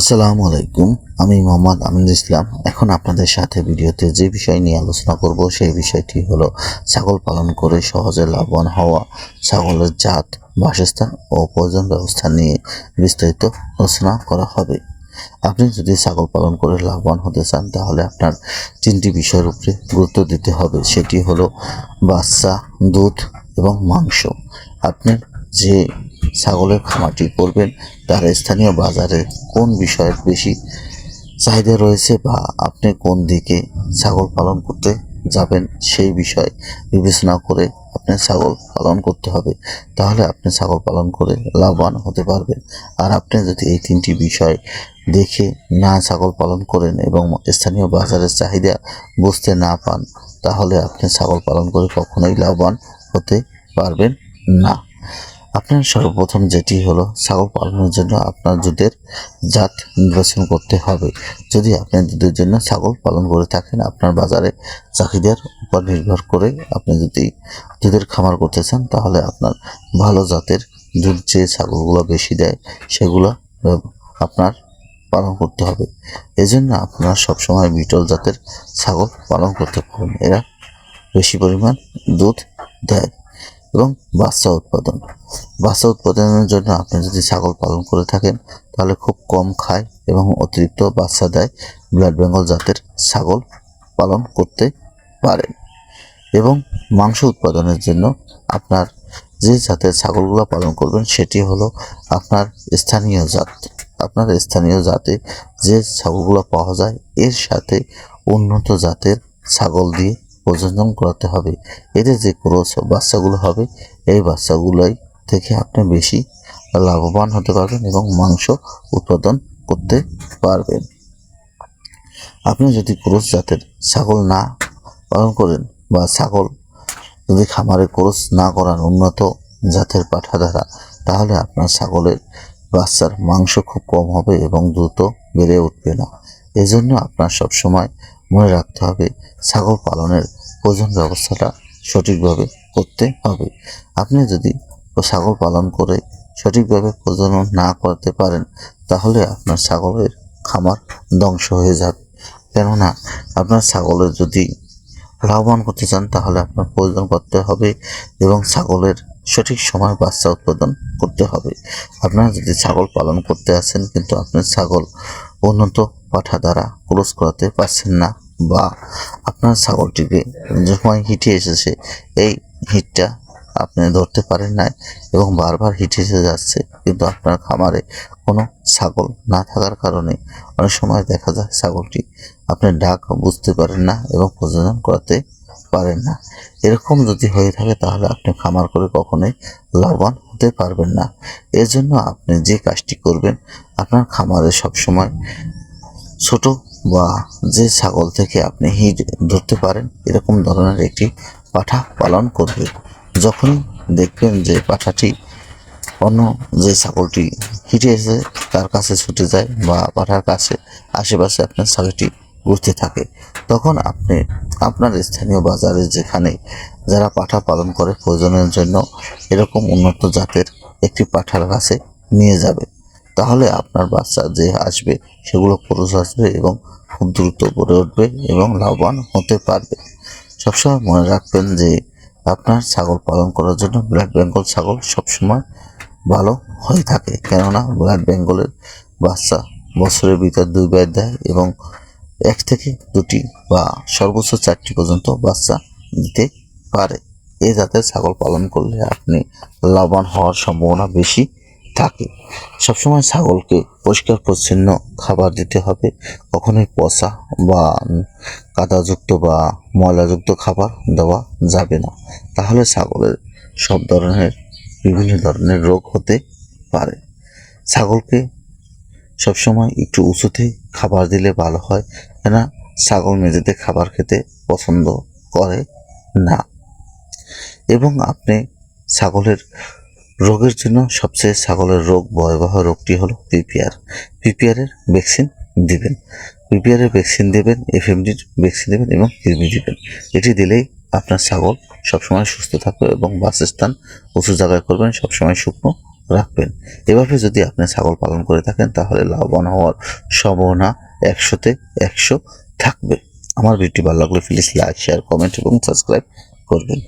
আসসালামু আলাইকুম। আমি মোহাম্মদ আমিনুল ইসলাম। এখন আপনাদের সাথে ভিডিওতে যে বিষয় নিয়ে আলোচনা করব সেই বিষয়টি হলো ছাগল পালন করে সহজে লাভবান হওয়া, ছাগলের জাত, বাসস্থান ও প্রজনন ব্যবস্থা নিয়ে বিস্তারিত আলোচনা করা হবে। আপনি যদি ছাগল পালন করে লাভবান হতে চান তাহলে আপনার তিনটি বিষয়ের উপরে গুরুত্ব দিতে হবে। সেটি হলো বাচ্চা, দুধ এবং মাংস। আপনি যে ছাগলের খামারটি করবেন তার স্থানীয় বাজারে কোন বিষয়ের বেশি চাহিদা রয়েছে বা আপনি কোন দিকে ছাগল পালন করতে যাবেন সেই বিষয় বিবেচনা করে আপনি ছাগল পালন করতে হবে। তাহলে আপনি ছাগল পালন করে লাভবান হতে পারবেন। আর আপনি যদি এই তিনটি বিষয় দেখে না ছাগল পালন করেন এবং স্থানীয় বাজারের চাহিদা বুঝতে না পান তাহলে আপনি ছাগল পালন করে কখনোই লাভবান হতে পারবেন না। আপনার সর্বপ্রথম যেটি হলো ছাগল পালনের জন্য আপনার দুধের জাত নির্বাচন করতে হবে। যদি আপনি দুধের জন্য ছাগল পালন করে থাকেন, আপনার বাজারে চাহিদার উপর নির্ভর করে আপনি যদি দুধের খামার করতে চান তাহলে আপনার ভালো জাতের দুধ যে ছাগলগুলো বেশি দেয় সেগুলো আপনার পালন করতে হবে। এজন্য আপনার সবসময় বিটল জাতের ছাগল পালন করতে পারেন। এরা বেশি পরিমাণ দুধ দেয়। এবং বাচ্চা উৎপাদনের জন্য আপনি যদি ছাগল পালন করে থাকেন তাহলে খুব কম খায় এবং অতিরিক্ত বাচ্চা দেয় ব্লাড বেঙ্গল জাতের ছাগল পালন করতে পারেন। এবং মাংস উৎপাদনের জন্য আপনার যে জাতের ছাগলগুলো পালন করবেন সেটি হলো আপনার স্থানীয় জাত। আপনার স্থানীয় জাতে যে ছাগলগুলো পাওয়া যায় এর সাথে উন্নত জাতের ছাগল দিয়ে প্রজনন করাতে হবে। এতে যে ক্রস বাচ্চাগুলো হবে এই বাচ্চাগুলোই থেকে আপনি বেশি লাভবান হতে পারবেন এবং মাংস উৎপাদন করতে পারবেন। আপনি যদি ক্রস জাতের ছাগল না পালন করেন বা ছাগল যদি খামারে ক্রস না করান উন্নত জাতের পাঠা দ্বারা তাহলে আপনার ছাগলের বাচ্চার মাংস খুব কম হবে এবং দ্রুত বেড়ে উঠবে না। এজন্য আপনার সবসময় মনে রাখতে হবে ছাগল পালনের প্রজনন ব্যবস্থাটা সঠিকভাবে করতে হবে। আপনি যদি ছাগল পালন করে সঠিকভাবে প্রজনন না করতে পারেন তাহলে আপনার ছাগলের খামার ধ্বংস হয়ে যাবে। কেননা আপনার ছাগলের যদি লাভবান করতে চান তাহলে আপনার প্রজনন করতে হবে এবং ছাগলের সঠিক সময় বাচ্চা উৎপাদন করতে হবে। আপনারা যদি ছাগল পালন করতে আসেন কিন্তু আপনার ছাগল উন্নত পাঠা দ্বারা ক্রস করাতে পারছেন না বা আপনার ছাগলটিকে যখন হিটে এসেছে এই হিটটা আপনি ধরতে পারেন না এবং বারবার হিট এসে যাচ্ছে কিন্তু আপনার খামারে কোনো ছাগল না থাকার কারণে অনেক সময় দেখা যায় ছাগলটি আপনি ডাক বুঝতে পারেন না এবং প্রজনন করাতে পারেন না। এরকম যদি হয়ে থাকে তাহলে আপনি খামার করে কখনোই লাভবান হতে পারবেন না। এর জন্য আপনি যে কাজটি করবেন আপনার খামারে সবসময় ছোট বা যে ছাগল থেকে আপনি হিট ধরতে পারেন এরকম ধরনের একটি পাঠা পালন করবেন। যখনই দেখবেন যে পাঠাটি অন্য যে ছাগলটি হিটে এসে তার কাছে ছুটে যায় বা পাঠার কাছে আশেপাশে আপনার ছাগলটি ঘুরতে থাকে তখন আপনি আপনার স্থানীয় বাজারে যেখানে যারা পাঠা পালন করে প্রজননের জন্য এরকম উন্নত জাতের একটি পাঠার কাছে নিয়ে যাবে। তাহলে আপনার বাচ্চা যে আসবে সেগুলো পুরুষ আসবে এবং খুব দ্রুত গড়ে উঠবে এবং লাভবান হতে পারবে। সবসময় মনে রাখবেন যে আপনার ছাগল পালন করার জন্য ব্ল্যাক বেঙ্গল ছাগল সবসময় ভালো হয়ে থাকে। কেননা ব্ল্যাক বেঙ্গলের বাচ্চা বছরের ভিতর 2 বার দেয় এবং 1 থেকে 2টি বা সর্বোচ্চ 4টি পর্যন্ত বাচ্চা দিতে পারে। এই জাতের ছাগল পালন করলে আপনি লাভবান হওয়ার সম্ভাবনা বেশি থাকে। সবসময় ছাগলকে পরিষ্কার পরিচ্ছন্ন খাবার দিতে হবে। কখনোই পচা বা কাদাযুক্ত বা ময়লাযুক্ত খাবার দেওয়া যাবে না। তাহলে ছাগলের সব ধরনের বিভিন্ন ধরনের রোগ হতে পারে। ছাগলকে সবসময় একটু উঁচুতে খাবার দিলে ভালো হয়, কেননা ছাগল মেঝেতে খাবার খেতে পছন্দ করে না। এবং আপনি ছাগলের রোগের জন্য সবচেয়ে ছাগলের রোগ ভয়াবহ রোগটি হলো পিপিআরের ভ্যাকসিন দিবেন। পিপিআরের ভ্যাকসিন দেবেন, এফএমডির ভ্যাকসিন দেবেন এবং কৃমি দিবেন। এটি দিলেই আপনার ছাগল সবসময় সুস্থ থাকবে এবং বাসস্থান উঁচু জায়গায় করবেন, সবসময় শুকনো রাখবেন। এভাবে যদি আপনি ছাগল পালন করে থাকেন তাহলে লাভবান হওয়ার সম্ভাবনা 100-তে 100 থাকবে। আমার ভিডিওটি ভালো লাগলে প্লিজ লাইক, শেয়ার, কমেন্ট এবং সাবস্ক্রাইব করবেন।